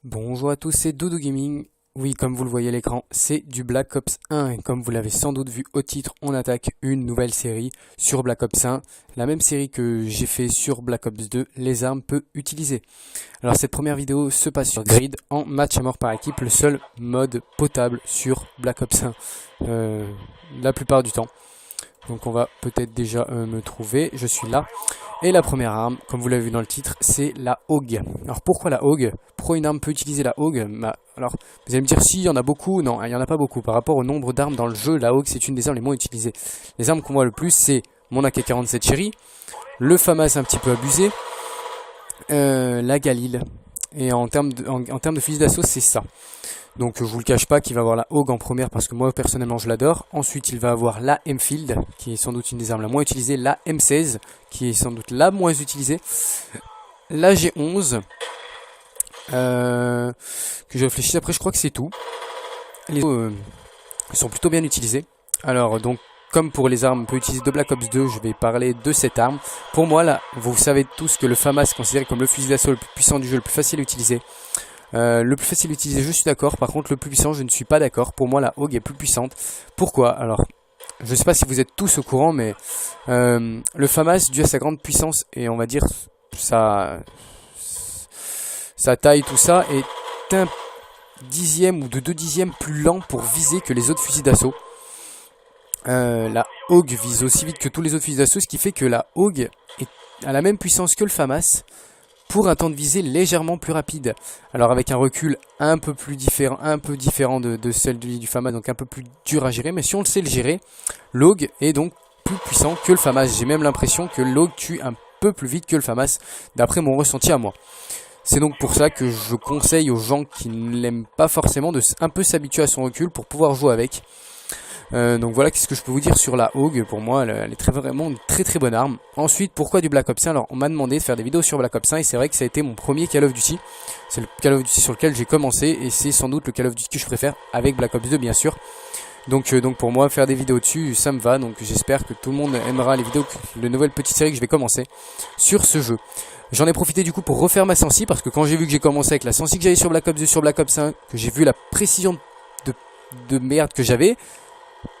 Bonjour à tous, c'est Doudou Gaming. Oui, comme vous le voyez à l'écran, c'est du Black Ops 1. Et comme vous l'avez sans doute vu au titre, on attaque une nouvelle série sur Black Ops 1. La même série que j'ai fait sur Black Ops 2, les armes peu utilisées. Alors cette première vidéo se passe sur Grid en match à mort par équipe, le seul mode potable sur Black Ops 1 la plupart du temps. Donc on va peut-être déjà me trouver, je suis là. Et la première arme, comme vous l'avez vu dans le titre, c'est la Hog. Alors pourquoi la Hog? Pourquoi une arme peut utiliser la Hog? Alors vous allez me dire si, il y en a beaucoup. Non, il n'y en a pas beaucoup. Par rapport au nombre d'armes dans le jeu, la Hog c'est une des armes les moins utilisées. Les armes qu'on voit le plus, c'est mon AK-47 Cherry, le FAMAS un petit peu abusé, la Galil. Et en termes de fusil d'assaut, c'est ça. Donc je vous le cache pas qu'il va avoir la Hog en première parce que moi personnellement je l'adore. Ensuite il va avoir la Enfield qui est sans doute une des armes la moins utilisée. La M16 qui est sans doute la moins utilisée. La G11 que je réfléchis après, je crois que c'est tout. Les autres sont plutôt bien utilisés. Alors donc comme pour les armes peu utilisées de Black Ops 2, je vais parler de cette arme. Pour moi là, vous savez tous que le FAMAS est considéré comme le fusil d'assaut le plus puissant du jeu, le plus facile à utiliser. Le plus facile à utiliser, je suis d'accord. Par contre, le plus puissant, je ne suis pas d'accord. Pour moi, la Hog est plus puissante. Pourquoi? Alors, je ne sais pas si vous êtes tous au courant, mais le FAMAS, dû à sa grande puissance et on va dire sa taille, tout ça, est un dixième ou de 2 dixièmes plus lent pour viser que les autres fusils d'assaut. La Hog vise aussi vite que tous les autres fusils d'assaut, ce qui fait que la Hog a la même puissance que le FAMAS, pour un temps de visée légèrement plus rapide. Alors avec un recul un peu différent de celle du FAMAS, donc un peu plus dur à gérer, mais si on le sait le gérer, l'Hog est donc plus puissant que le FAMAS. J'ai même l'impression que l'Hog tue un peu plus vite que le FAMAS, d'après mon ressenti à moi. C'est donc pour ça que je conseille aux gens qui ne l'aiment pas forcément de un peu s'habituer à son recul pour pouvoir jouer avec. Donc voilà, qu'est-ce que je peux vous dire sur la Hog. Pour moi elle est vraiment une très bonne arme. Ensuite, pourquoi du Black Ops 1? Alors on m'a demandé de faire des vidéos sur Black Ops 1 et c'est vrai que ça a été mon premier Call of Duty. C'est le Call of Duty sur lequel j'ai commencé et c'est sans doute le Call of Duty que je préfère, avec Black Ops 2 bien sûr. Donc pour moi faire des vidéos dessus ça me va, donc j'espère que tout le monde aimera les vidéos, de nouvelles petites séries que je vais commencer sur ce jeu. J'en ai profité du coup pour refaire ma sensi, parce que quand j'ai vu que j'ai commencé avec la sensi que j'avais sur Black Ops 2, sur Black Ops 1, que j'ai vu la précision de merde que j'avais,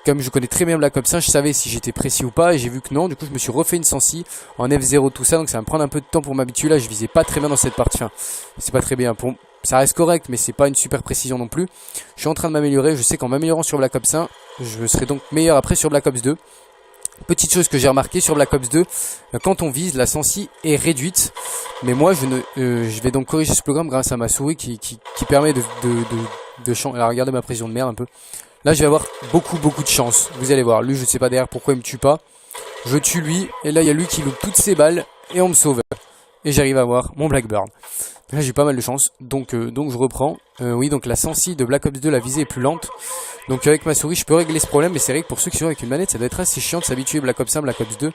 comme je connais très bien Black Ops 1, je savais si j'étais précis ou pas, et j'ai vu que non, du coup je me suis refait une sensi en F0 tout ça, donc ça va me prendre un peu de temps pour m'habituer. Là je visais pas très bien dans cette partie, enfin c'est pas très bien, ça reste correct mais c'est pas une super précision non plus. Je suis en train de m'améliorer, je sais qu'en m'améliorant sur Black Ops 1, je serai donc meilleur après sur Black Ops 2. Petite chose que j'ai remarqué sur Black Ops 2, quand on vise, la sensi est réduite, mais moi je vais donc corriger ce programme grâce à ma souris qui permet de changer. Alors regardez ma précision de merde un peu. Là je vais avoir beaucoup de chance, vous allez voir. Lui je sais pas derrière pourquoi il me tue pas, je tue lui et là il y a lui qui loupe toutes ses balles et on me sauve. Et j'arrive à avoir mon Blackburn. Là j'ai pas mal de chance, donc je reprends. Oui, donc la sensi de Black Ops 2, la visée est plus lente. Donc avec ma souris je peux régler ce problème, mais c'est vrai que pour ceux qui sont avec une manette ça doit être assez chiant de s'habituer Black Ops 1, Black Ops 2.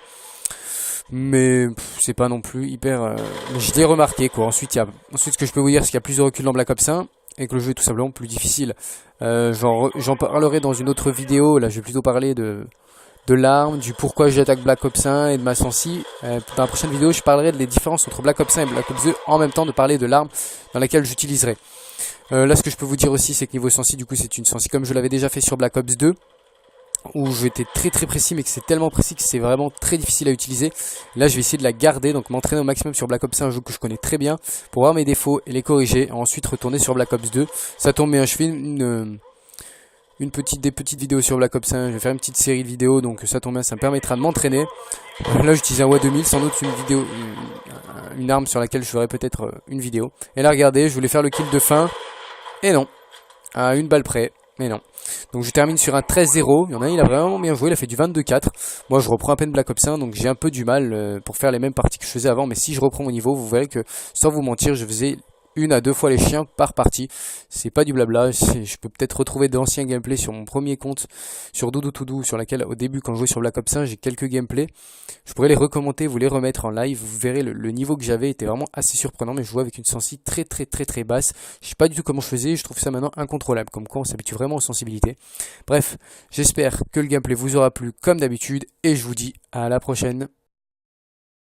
Mais c'est pas non plus hyper... je l'ai remarqué quoi. Ensuite ce que je peux vous dire c'est qu'il y a plus de recul dans Black Ops 1. Et que le jeu est tout simplement plus difficile. J'en parlerai dans une autre vidéo. Là je vais plutôt parler de l'arme, du pourquoi j'attaque Black Ops 1 et de ma sensi. Dans la prochaine vidéo je parlerai des différences entre Black Ops 1 et Black Ops 2, en même temps de parler de l'arme dans laquelle j'utiliserai. Là ce que je peux vous dire aussi c'est que niveau sensi, du coup c'est une sensi comme je l'avais déjà fait sur Black Ops 2, où j'étais très précis, mais que c'est tellement précis que c'est vraiment très difficile à utiliser. Là je vais essayer de la garder, donc m'entraîner au maximum sur Black Ops 1, un jeu que je connais très bien, pour voir mes défauts et les corriger, et ensuite retourner sur Black Ops 2. Ça tombe bien, je fais des petites vidéos sur Black Ops 1, je vais faire une petite série de vidéos, donc ça tombe bien, ça me permettra de m'entraîner. Là j'utilise un WA2000, sans doute une arme sur laquelle je ferai peut-être une vidéo. Et là regardez, je voulais faire le kill de fin, et non, à une balle près. Mais non. Donc je termine sur un 13-0. Il y en a un, il a vraiment bien joué, il a fait du 22-4. Moi je reprends à peine Black Ops 1, donc j'ai un peu du mal pour faire les mêmes parties que je faisais avant. Mais si je reprends mon niveau, vous verrez que sans vous mentir, je faisais 1 à 2 fois les chiens par partie. C'est pas du blabla. Je peux peut-être retrouver d'anciens gameplays sur mon premier compte, sur Doudou Toudou, sur laquelle au début quand je jouais sur Black Ops 1, j'ai quelques gameplays. Je pourrais les recommenter, vous les remettre en live. Vous verrez le niveau que j'avais était vraiment assez surprenant, mais je jouais avec une sensi très basse. Je sais pas du tout comment je faisais, je trouve ça maintenant incontrôlable, comme quoi on s'habitue vraiment aux sensibilités. Bref, j'espère que le gameplay vous aura plu comme d'habitude et je vous dis à la prochaine.